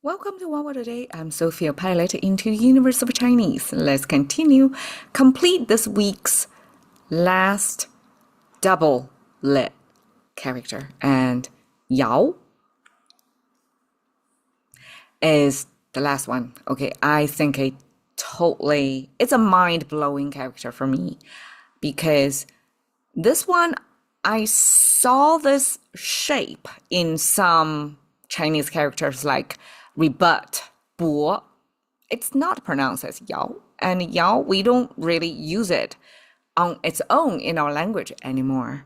Welcome to OWAD Today. I'm Sophie, a pilot into Universe of Chinese. Let's continue. Complete this week's last double lit character. And Yao is the last one. Okay, I think it's a mind-blowing character for me because this one, I saw this shape in some Chinese characters like rebut, 博. It's not pronounced as Yao. And Yao, we don't really use it on its own in our language anymore.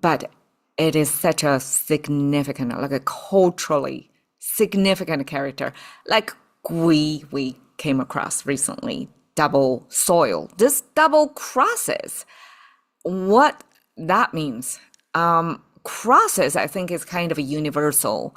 But it is such a significant, like a culturally significant character, like Gui we came across recently, double soil. This double crosses, what that means. Crosses, I think, is kind of a universal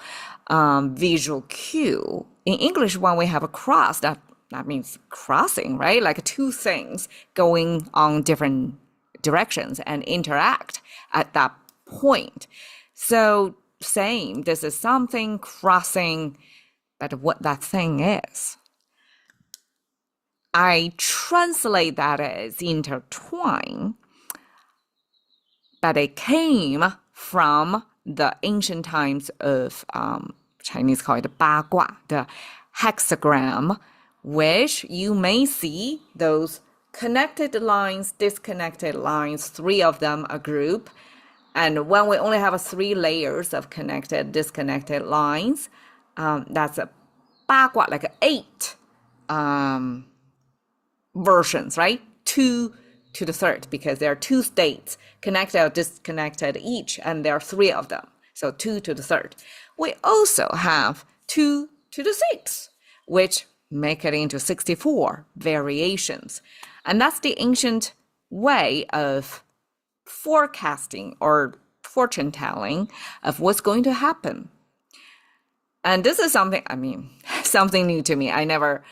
visual cue. In English, when we have a cross, that means crossing, right? Like two things going on different directions and interact at that point. So same, this is something crossing, but what that thing is. I translate that as intertwine, but it came from the ancient times of Chinese call it 八卦, the hexagram, which you may see those connected lines, disconnected lines, three of them a group. And when we only have three layers of connected, disconnected lines, that's a 八卦, like eight versions, right? Two to the third, because there are two states, connected or disconnected each, and there are three of them. So 2 to the third. We also have 2 to the 6th, which make it into 64 variations. And that's the ancient way of forecasting or fortune telling of what's going to happen. And this is something, something new to me. I never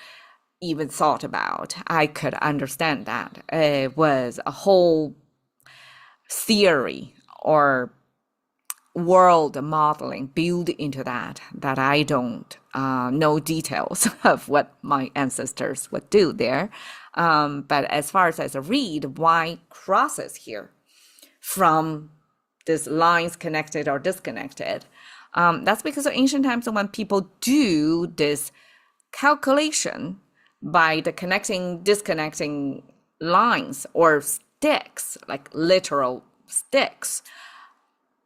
even thought about. I could understand that. It was a whole theory or world modeling built into that I don't know details of what my ancestors would do there. But as far as I read, why crosses here from these lines connected or disconnected? That's because of ancient times when people do this calculation by the connecting, disconnecting lines or sticks, like literal sticks,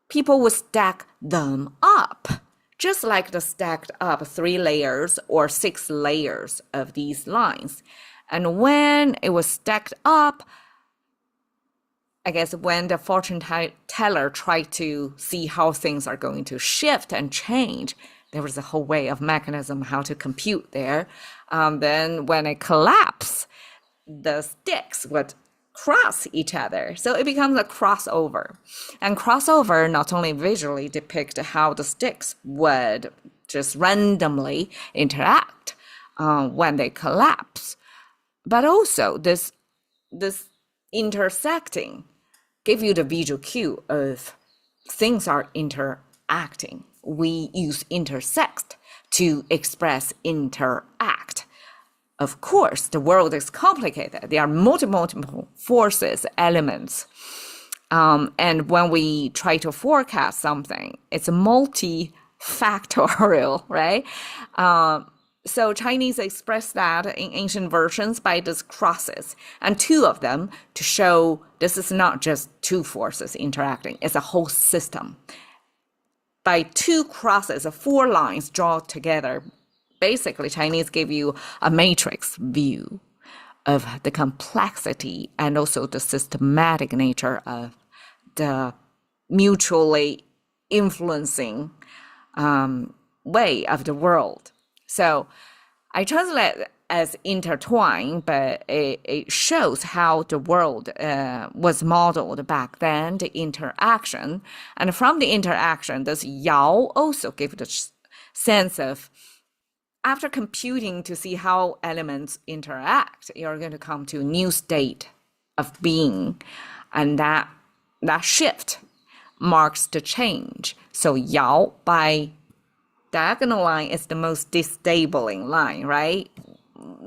people would stack them up, just like the stacked up 3 layers or 6 layers of these lines. And when it was stacked up, I guess when the fortune teller tried to see how things are going to shift and change, there was a whole way of mechanism how to compute there. Then when it collapsed, the sticks would cross each other. So it becomes a crossover. And crossover not only visually depict how the sticks would just randomly interact when they collapse, but also this intersecting give you the visual cue of things are interacting. We use intersect to express interact. Of course, the world is complicated. There are multiple forces, elements. And when we try to forecast something, it's multifactorial, right? So Chinese express that in ancient versions by these crosses, and 2 of them to show this is not just 2 forces interacting, it's a whole system. By 2 crosses, 4 lines drawn together, basically Chinese give you a matrix view of the complexity and also the systematic nature of the mutually influencing way of the world. So I translate as intertwine, but it shows how the world was modeled back then, the interaction. And from the interaction, this Yao also gave the sense of, after computing to see how elements interact, you're going to come to a new state of being. And that shift marks the change. So Yao, by diagonal line is the most disabling line, right?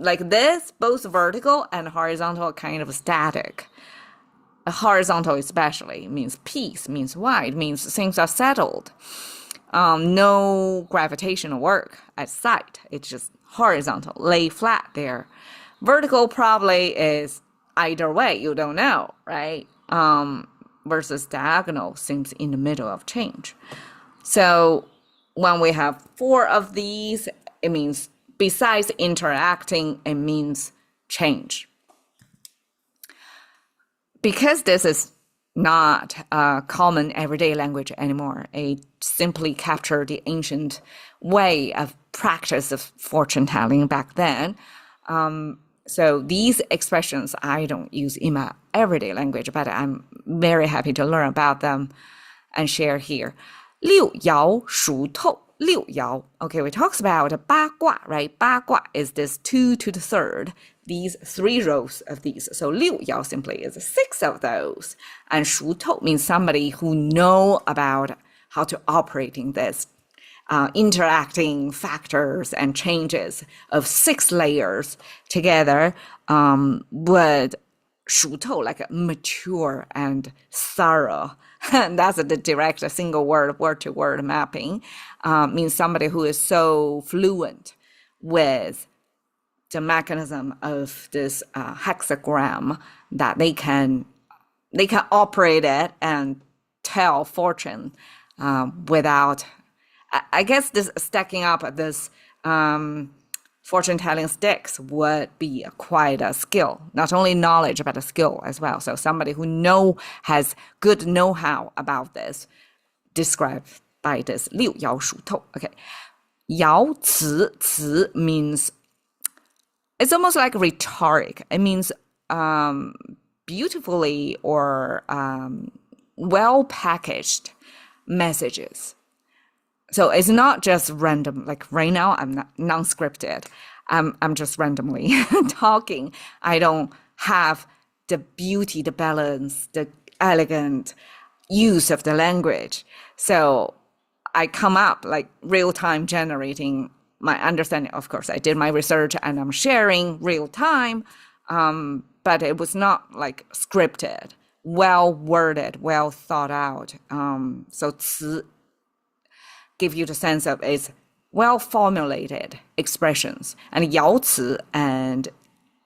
Like this, both vertical and horizontal are kind of static. Horizontal especially means peace, means wide, means things are settled. No gravitational work at sight. It's just horizontal, lay flat there. Vertical probably is either way, you don't know, right? Versus diagonal seems in the middle of change. So when we have 4 of these, it means besides interacting, it means change. Because this is not a common everyday language anymore, it simply captured the ancient way of practice of fortune telling back then. So these expressions I don't use in my everyday language, but I'm very happy to learn about them and share here. 六爻属透. 六爻. Okay, we talks about 八卦, right? 八卦 is this 2 to the third, these 3 rows of these. So 六爻simply is 6 of those. And 属透 means somebody who know about how to operate in this interacting factors and changes of 6 layers together would 熟透, like a mature and thorough. And that's the direct single word-to-word mapping. Means somebody who is so fluent with the mechanism of this hexagram that they can operate it and tell fortune without, I guess, this stacking up this fortune-telling sticks would be quite a skill, not only knowledge, but a skill as well. So somebody who has good know-how about this, described by this 六爻属透. Okay, 爻辞, 辞 means, it's almost like rhetoric. It means beautifully or well-packaged messages. So it's not just random, like right now I'm not non-scripted. I'm just randomly talking. I don't have the beauty, the balance, the elegant use of the language. So I come up like real time generating my understanding. Of course, I did my research and I'm sharing real time, but it was not like scripted, well worded, well thought out. So 词 give you the sense of its well-formulated expressions. And 爻辞, and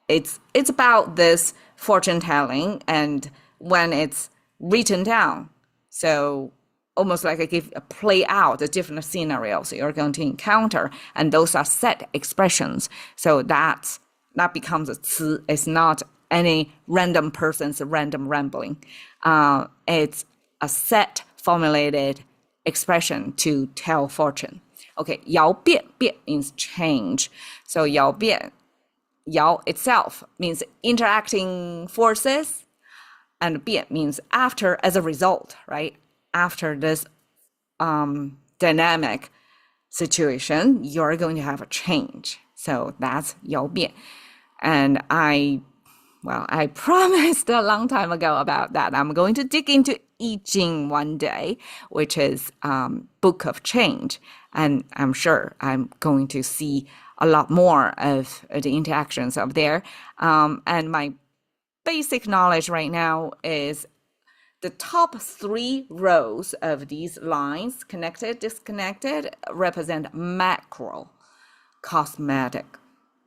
it's about this fortune-telling and when it's written down. So almost like a play out the different scenarios you're going to encounter, and those are set expressions. So that becomes a 词. It's not any random person's random rambling. It's a set formulated expression to tell fortune. Okay, 爻变, 变 means change. So 爻变, 爻itself means interacting forces, and 变 means after, as a result, right? After this dynamic situation, you're going to have a change. So that's 爻变. And I promised a long time ago about that. I'm going to dig into I Ching one day, which is Book of Change. And I'm sure I'm going to see a lot more of the interactions up there. And my basic knowledge right now is the top 3 rows of these lines, connected, disconnected, represent macro cosmetic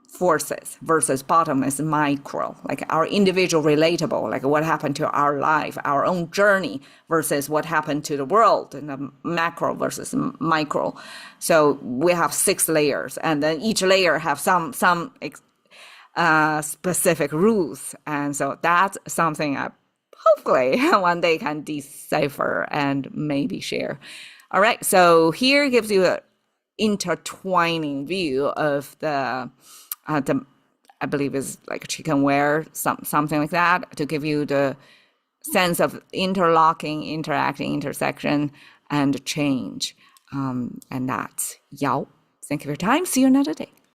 forces versus bottom is micro, like our individual relatable, like what happened to our life, our own journey versus what happened to the world, and the macro versus micro. So we have 6 layers, and then each layer have some specific rules. And so that's something I hopefully one day can decipher and maybe share. All right, so here gives you an intertwining view of the I believe is like chickenware, something like that, to give you the sense of interlocking, interacting, intersection, and change. And that's 爻. Thank you for your time. See you another day.